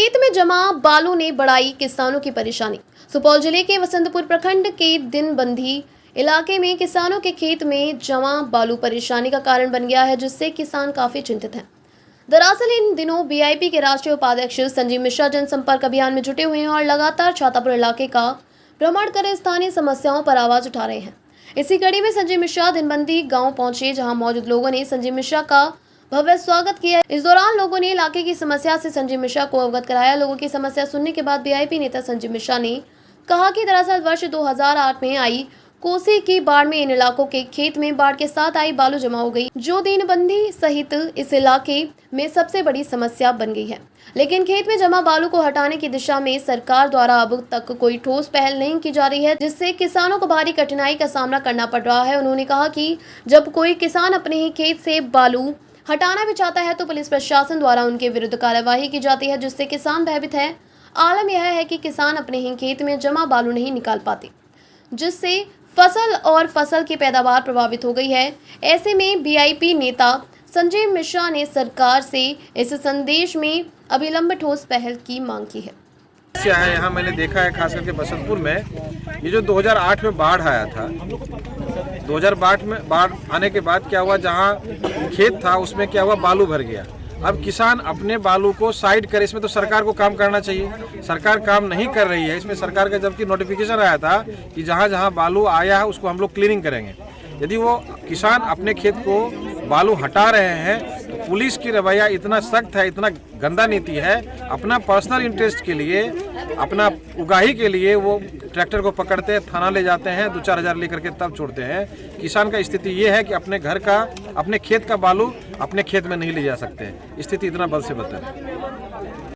खेत में जमा बालू ने बढ़ाई किसानों की परेशानी। सुपौल जिले के वसंतपुर प्रखंड के दिनबंधी इलाके में किसानों के खेत में जमा बालू परेशानी का कारण बन गया है, जिससे किसान काफी चिंतित हैं। दरअसल इन दिनों बीआईपी के राष्ट्रीय उपाध्यक्ष संजीव मिश्रा जनसंपर्क अभियान में जुटे हुए हैं और लगातार छातापुर इलाके का भ्रमण कर स्थानीय समस्याओं पर आवाज उठा रहे हैं। इसी कड़ी में संजीव मिश्रा दिनबंधी गांव पहुंचे, जहां मौजूद लोगों ने संजीव मिश्रा का भव्य स्वागत किया। इस दौरान लोगों ने इलाके की समस्या से संजीव मिश्रा को अवगत कराया। लोगों की समस्या सुनने के बाद बीआईपी नेता संजीव मिश्रा ने कहा कि दरअसल वर्ष 2008 में आई कोसी की बाढ़ में इन इलाकों के खेत में बाढ़ के साथ आई बालू जमा हो गई, जो दिनबंधी सहित इस इलाके में सबसे बड़ी समस्या बन गई है। लेकिन खेत में जमा बालू को हटाने की दिशा में सरकार द्वारा अब तक कोई ठोस पहल नहीं की जा रही है, जिससे किसानों को भारी कठिनाई का सामना करना पड़ रहा है। उन्होंने कहा कि जब कोई किसान अपने ही खेत से बालू हटाना भी चाहता है तो पुलिस प्रशासन द्वारा उनके विरुद्ध कार्यवाही की जाती है, जिससे किसान भयभीत है। आलम यह है कि किसान अपने ही खेत में जमा बालू नहीं निकाल पाते, जिससे फसल की पैदावार प्रभावित हो गई है। ऐसे में बीआईपी नेता संजीव मिश्रा ने सरकार से इस संदेश में अविलंब ठोस पहल की मांग की है। यहाँ मैंने देखा है, खास करके बसंतपुर में ये जो 2008 में बाढ़ आया था, 2008 में बाढ़ आने के बाद क्या हुआ, जहाँ खेत था उसमें क्या हुआ, बालू भर गया। अब किसान अपने बालू को साइड करे, इसमें तो सरकार को काम करना चाहिए। सरकार काम नहीं कर रही है इसमें। सरकार का जबकि नोटिफिकेशन आया था कि जहाँ जहाँ बालू आया है उसको हम लोग क्लीनिंग करेंगे। यदि वो किसान अपने खेत को बालू हटा रहे हैं तो पुलिस की रवैया इतना सख्त है, इतना गंदा नीति है। अपना पर्सनल इंटरेस्ट के लिए, अपना उगाही के लिए वो ट्रैक्टर को पकड़ते हैं, थाना ले जाते हैं, 2-4 हज़ार लेकर के तब छोड़ते हैं। किसान का स्थिति ये है कि अपने घर का, अपने खेत का बालू अपने खेत में नहीं ले जा सकते। स्थिति इतना बल से बदतर है।